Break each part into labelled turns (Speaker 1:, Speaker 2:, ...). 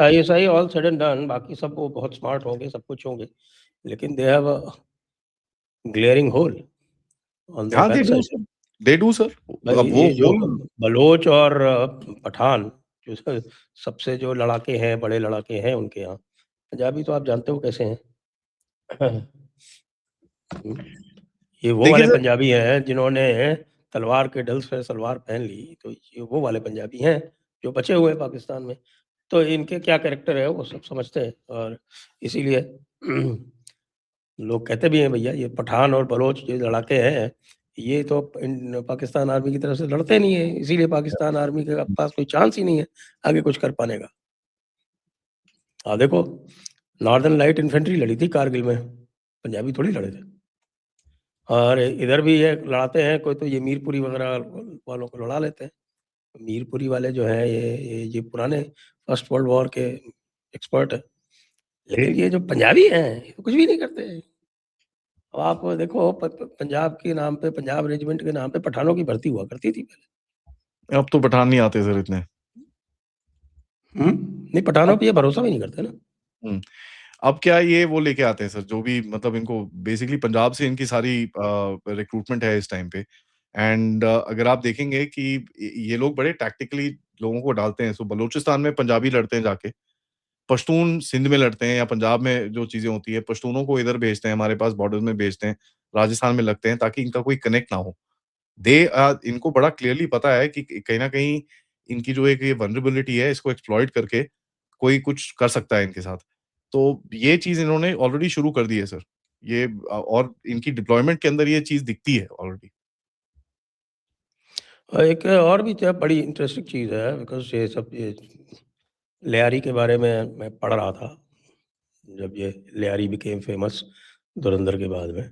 Speaker 1: ISI all said and done, बाकी सब वो बहुत स्मार्ट होंगे, सब कुछ होंगे, लेकिन they have a glaring hole on there
Speaker 2: हाँ,
Speaker 1: back side.
Speaker 2: They do sir.
Speaker 1: भाई
Speaker 2: अब वो
Speaker 1: ये जो
Speaker 2: होल
Speaker 1: बलोच और पठान जो सबसे जो लड़ाके हैं, बड़े लड़ाके हैं उनके यहाँ, पंजाबी तो आप जानते हो कैसे हैं। ये वो
Speaker 2: देखिए
Speaker 1: वाले
Speaker 2: सर,
Speaker 1: पंजाबी हैं जिन्होंने तलवार के डल से सलवार पहन ली, तो ये वो वाले पंजाबी हैं जो बचे हुए हैं पाकिस्तान में। तो इनके क्या कैरेक्टर है वो सब समझते हैं, और इसीलिए लोग कहते भी हैं भैया ये पठान और बलोच जो लड़ाके हैं, ये तो पाकिस्तान आर्मी की तरफ से लड़ते नहीं है, इसीलिए पाकिस्तान आर्मी के पास कोई चांस ही नहीं है आगे कुछ कर पाने का। देखो नॉर्दर्न लाइट इन्फेंट्री लड़ी थी कारगिल में, पंजाबी थोड़ी लड़े थे। और इधर भी ये लड़ाते हैं, कोई तो ये मीरपुरी वगैरह वालों को लड़ा लेते हैं। मीरपुरी वाले जो हैं ये पुराने फर्स्ट वर्ल्ड वॉर के एक्सपर्ट है, लेकिन ये जो पंजाबी हैं ये तो कुछ भी नहीं करते। अब आप देखो पंजाब के नाम पे, पंजाब रेजिमेंट के नाम पे पठानों की भर्ती हुआ करती थी पहले।
Speaker 2: अब तो पठान नहीं आते सर इतने।
Speaker 1: नहीं, पठानों पे ये भरोसा भी नहीं करते ना।
Speaker 2: अब क्या ये वो लेके आते हैं सर, जो भी मतलब इनको बेसिकली पंजाब से इनकी सारी रिक्रूटमेंट है इस टाइम पे। एंड अगर आप देखेंगे कि ये लोग बड़े टैक्टिकली लोगों को डालते हैं। सो बलूचिस्तान में पंजाबी लड़ते हैं जाके, पश्तून सिंध में लड़ते हैं, या पंजाब में जो चीजें होती है पश्तूनों को इधर भेजते हैं, हमारे पास बॉर्डर में भेजते हैं, राजस्थान में लगते हैं, ताकि इनका कोई कनेक्ट ना हो। इनको बड़ा क्लियरली पता है कि कहीं ना कहीं इनकी जो एक ये वनरेबिलिटी है, इसको एक्सप्लॉइट करके कोई कुछ कर सकता है इनके साथ। तो ये चीज इन्होंने ऑलरेडी शुरू कर दी है सर। ये और इनकी डिप्लॉयमेंट के अंदर ये चीज दिखती है ऑलरेडी।
Speaker 1: एक और भी तो बड़ी इंटरेस्टिंग चीज़ है, बिकॉज ये लियारी के बारे में मैं पढ़ रहा था, जब ये लियारी बिकेम फेमस धुरंधर के बाद में।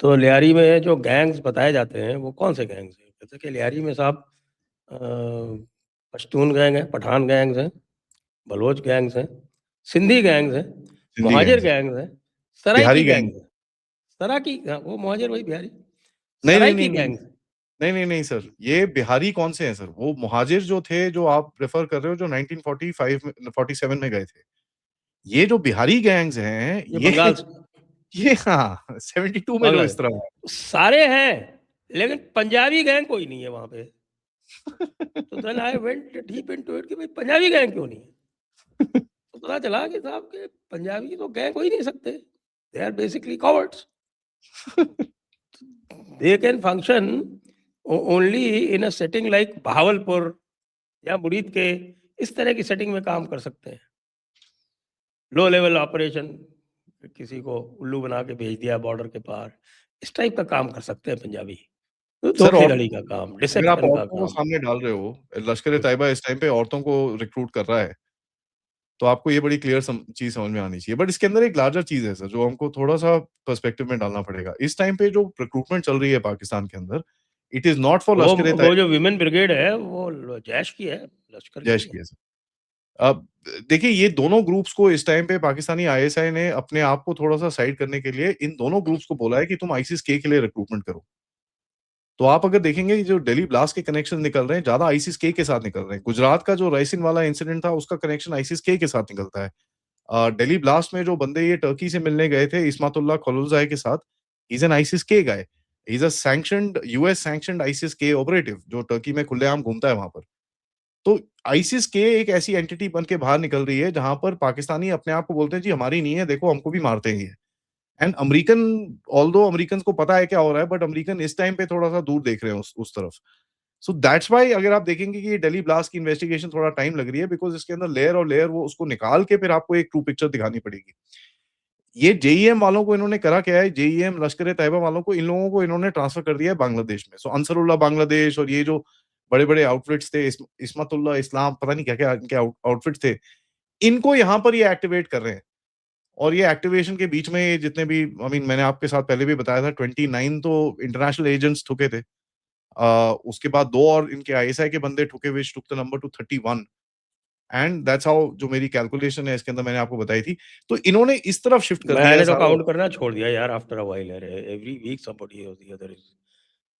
Speaker 1: तो लियारी में जो गैंग्स बताए जाते हैं वो कौन से गैंग्स हैं? कहते हैं कि लियारी में साहब अ, पश्तून गैंग है, पठान गैंग्स हैं, बलोच गैंग्स हैं, सिंधी गैंग्स हैं,
Speaker 2: सिंधी
Speaker 1: मुहाजिर
Speaker 2: गैंग सर,
Speaker 1: गैंग्स हैं, सराइकी
Speaker 2: बिहारी गैंग।
Speaker 1: गैंग्स हैं। सराकी, हाँ, वो मुहाजिर वही बिहारी।
Speaker 2: नहीं नहीं नहीं
Speaker 1: सराइकी
Speaker 2: नहीं
Speaker 1: गैंग्स।
Speaker 2: नहीं नहीं नहीं सर, ये बिहारी कौन से हैं सर? वो मुहाजिर जो थे, जो आप रेफर कर रहे हो, जो 1945 में 47 में गए थे। ये जो बिहारी गैंग्स हैं,
Speaker 1: ये बंगाल से,
Speaker 2: ये हाँ 72 में जो
Speaker 1: बंगाल
Speaker 2: इस तरह
Speaker 1: सारे हैं, लेकिन पंजाबी गैंग कोई नहीं है वहां पे। तो then I went deep into it कि भाई पंजाबी गैंग क्यों नहीं है। तो पता चला कि साहब के पंजाबी तो गैंग हो ही नहीं सकते, they are basically cowards. They can function only in a setting like Bahawalpur या मुरीद के, इस तरह की सेटिंग में काम कर सकते हैं। लो लेवल ऑपरेशन, किसी को उल्लू बना के भेज दिया बॉर्डर के पार, इस टाइप का काम कर सकते हैं पंजाबी। तो
Speaker 2: सर। और
Speaker 1: धोखेधड़ी का काम,
Speaker 2: अगर आप
Speaker 1: डिसेप्शन का
Speaker 2: औरतों को
Speaker 1: काम।
Speaker 2: सामने डाल रहे हो, लश्कर-ए-तैयबा इस टाइम पे औरतों को रिक्रूट कर रहा है, तो आपको ये बड़ी क्लियर चीज समझ में आनी चाहिए। बट इसके अंदर एक लार्जर चीज है सर, जो हमको थोड़ा सा पर्सपेक्टिव में डालना पड़ेगा। इस टाइम पे जो रिक्रूटमेंट चल रही है पाकिस्तान के अंदर, इट इज नॉट फॉर
Speaker 1: वो
Speaker 2: लश्कर-ए-तैयबा,
Speaker 1: जो विमेन ब्रिगेड है वो जैश की है, लश्कर की
Speaker 2: जैश
Speaker 1: नहीं है।
Speaker 2: की है सर। अब देखिए, ये दोनों ग्रुप्स को इस टाइम पे पाकिस्तानी आईएसआई ने अपने आप को थोड़ा सा साइड करने के लिए इन दोनों ग्रुप्स को बोला है कि तुम आईसिस के लिए रिक्रूटमेंट करो। तो आप अगर देखेंगे, जो दिल्ली ब्लास्ट के कनेक्शन निकल रहे हैं, ज्यादा आईसिस के साथ निकल रहे हैं। गुजरात का जो राइसिन वाला इंसिडेंट था, उसका कनेक्शन आईसिस के साथ निकलता है। दिल्ली ब्लास्ट में जो बंदे ये टर्की से मिलने गए थे इस्मातुल्लाह खलीलजाई के साथ, he is an ISIS K guy. He is a sanctioned, US sanctioned ISIS K operative, जो टर्की में खुलेआम घूमता है वहां पर। तो आईसिस के एक ऐसी एंटिटी बन के बाहर निकल रही है, जहां पर पाकिस्तानी अपने आप को बोलते हैं जी हमारी नहीं है, देखो हमको भी मारते ही है। एंड अमेरिकन, ऑल्दो अमेरिकन को पता है क्या हो रहा है, बट अमेरिकन इस टाइम पे थोड़ा सा दूर देख रहे हैं उस तरफ। सो दैट्स व्हाई अगर आप देखेंगे कि ये दिल्ली ब्लास्ट की इन्वेस्टिगेशन थोड़ा टाइम लग रही है, बिकॉज इसके अंदर लेयर और लेयर वो उसको निकाल के फिर आपको एक ट्रू पिक्चर दिखानी पड़ेगी। ये जेईएम वालों को इन्होंने करा क्या है, जेईएम लश्कर ए तैयबा वालों को, इन लोगों को इन्होंने ट्रांसफर कर दिया है बांग्लादेश में। सो अंसरुल्लाह बांग्लादेश, और ये जो बड़े-बड़े आउटफिट्स थे, इस्मतुल्लाह इस्लाम, पता नहीं क्या-क्या इनके आउटफिट थे, इनको यहाँ पर ये एक्टिवेट कर रहे हैं। और ये एक्टिवेशन के बीच में ये जितने भी, आई मीन मैंने आपके साथ पहले भी बताया था, 29 तो इंटरनेशनल एजेंट्स ठुके थे। उसके बाद 2 और इनके आईएसआई के बंदे ठुके, which took the number to 31। And that's how, जो मेरी कैलकुलेशन है इसके अंदर मैंने आपको बताई थी। तो इन्होंने इस तरफ शिफ्ट कर दिया है
Speaker 1: मैंने तो
Speaker 2: सारा।
Speaker 1: काउंट करना छोड़ दिया यार after a while, every week somebody और द अदर इज।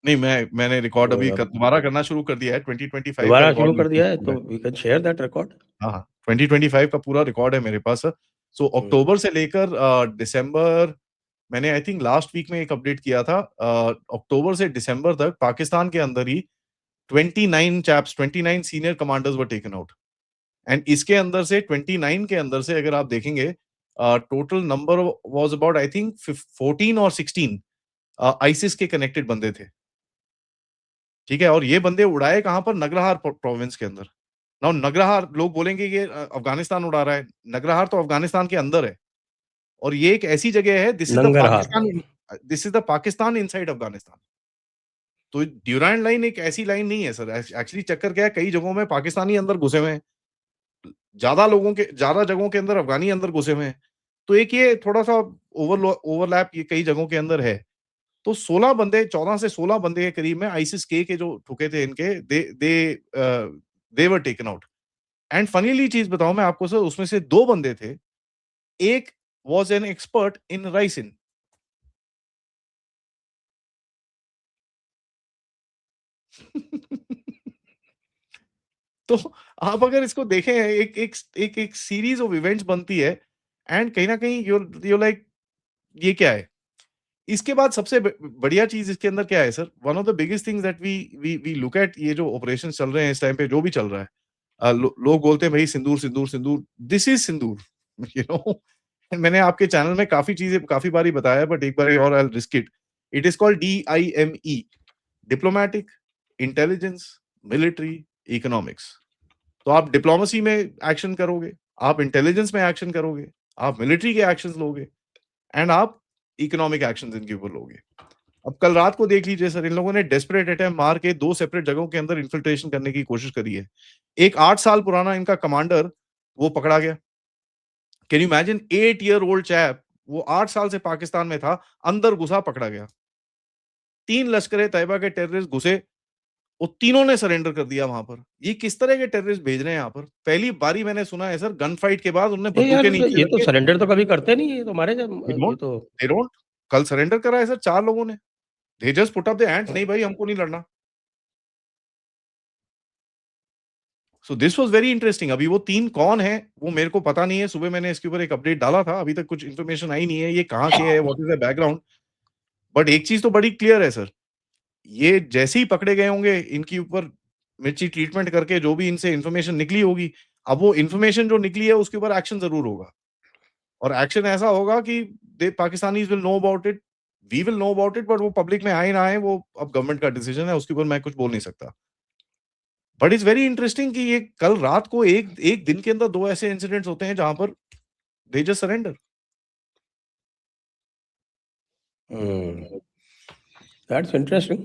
Speaker 2: नहीं, मैंने रिकॉर्ड
Speaker 1: तो
Speaker 2: अभी
Speaker 1: अब
Speaker 2: दोबारा करना शुरू कर दिया है। 2025 का
Speaker 1: दोबारा शुरू
Speaker 2: रिकॉर्ड मैं
Speaker 1: कर
Speaker 2: शुरू
Speaker 1: दिया है,
Speaker 2: करूँगा।
Speaker 1: तो we can share that record.
Speaker 2: हाँ, 2025 का पूरा रिकॉर्ड है मेरे पास सर। सो अक्टूबर से लेकर दिसंबर, मैंने आई थिंक लास्ट वीक में एक अपडेट किया था, अक्टूबर से दिसंबर तक पाकिस्तान के अंदर ही 29 senior commanders were taken out. And इसके अंदर से 29 के अंदर से अगर आप देखेंगे, total number was about I think 14 और 16 आईसिस के कनेक्टेड बंदे थे। ठीक है, और ये बंदे उड़ाए कहां पर? नगरहार प्रोविंस के अंदर। नाउ नगरहार, लोग बोलेंगे कि अफगानिस्तान उड़ा रहा है, नगरहार तो अफगानिस्तान के अंदर है। और ये एक ऐसी जगह है,
Speaker 1: Nangarhar.
Speaker 2: This is the Pakistan inside Afghanistan. तो ड्यूरैंड लाइन एक ऐसी लाइन नहीं है सर। एक्चुअली चक्कर क्या है, कई जगहों में पाकिस्तानी अंदर घुसे हुए हैं, ज्यादा जगहों के अंदर अफगानी अंदर घुसे हुए हैं। तो एक ये थोड़ा सा ओवरलैप ये कई जगहों के अंदर है। तो 16 बंदे, 14 से 16 बंदे के करीब में आईसिस के जो ठुके थे इनके, they were taken out. And funnily चीज बताऊं मैं आपको सर, उसमें से 2 बंदे थे, एक was an expert in ricin. तो आप अगर इसको देखें, एक सीरीज ऑफ इवेंट्स बनती है, एंड कहीं ना कहीं यू लाइक, ये क्या है? इसके बाद सबसे बढ़िया चीज इसके अंदर क्या है sir? One of the biggest things that we look at, ये जो ऑपरेशन चल रहे हैं इस टाइम पे, जो भी चल रहा है, लोग बोलते हैं भाई Sindoor Sindoor Sindoor, this is Sindoor. You know, मैंने आपके चैनल में काफी चीजें काफी बारी बताया, बट एक बार और I risk it. It is called DIME, diplomatic, intelligence, military, economics. तो आप डिप्लोमेसी में एक्शन करोगे, आप इंटेलिजेंस में एक्शन करोगे, आप मिलिट्री के एक्शंस लोगे, एंड आप इकोनॉमिक एक्शंस इनके ऊपर लोगे। अब कल रात को देख लीजिए सर, इन लोगों ने डेस्परेट अटेम्प्ट मार के 2 सेपरेट जगहों के अंदर इन्फिल्ट्रेशन करने की कोशिश करी है। एक 8 साल पुराना इनका कमांडर वो पकड़ा गया। Can you imagine? 8 year old chap, वो 8 साल से पाकिस्तान में था, अंदर घुसा, पकड़ा गया। 3 लश्कर तैयबा के टेररिस्ट घुसे, वो तीनों ने सरेंडर कर दिया वहां पर। ये किस तरह के टेररिस्ट भेज रहे हैं यहाँ पर? पहली बारी मैंने सुना है सर, गन फाइट के बाद उन्होंने
Speaker 1: नहीं यार,
Speaker 2: बंदूकें नीचे
Speaker 1: ये
Speaker 2: रख
Speaker 1: तो
Speaker 2: के,
Speaker 1: सरेंडर तो कभी करते नहीं है, ये तो मारे
Speaker 2: दे
Speaker 1: ये
Speaker 2: डोंट
Speaker 1: तो।
Speaker 2: दे डोंट कल सरेंडर करा है सर 4 लोगों ने। They just put up the hands, नहीं भाई हमको नहीं लड़ना। So this was very interesting. अभी वो 3 कौन है वो मेरे को पता नहीं है। सुबह मैंने इसके ऊपर एक अपडेट डाला था, अभी तक कुछ इन्फॉर्मेशन आई नहीं है, ये कहाँ के है, what is the background. But एक चीज तो बड़ी क्लियर है सर, ये जैसे ही पकड़े गए होंगे, इनके ऊपर मिर्ची ट्रीटमेंट करके जो भी इनसे इन्फॉर्मेशन निकली होगी, अब वो इन्फॉर्मेशन जो निकली है उसके ऊपर एक्शन जरूर होगा। और एक्शन ऐसा होगा कि they Pakistanis will know about it, we will know about it, but वो पब्लिक में आए ना आए, वो अब गवर्नमेंट का डिसीजन है, उसके ऊपर मैं कुछ बोल नहीं सकता। बट इट्स वेरी इंटरेस्टिंग कि ये कल रात को एक एक दिन के अंदर 2 ऐसे इंसिडेंट्स होते हैं जहां पर they just surrender.
Speaker 1: That's interesting.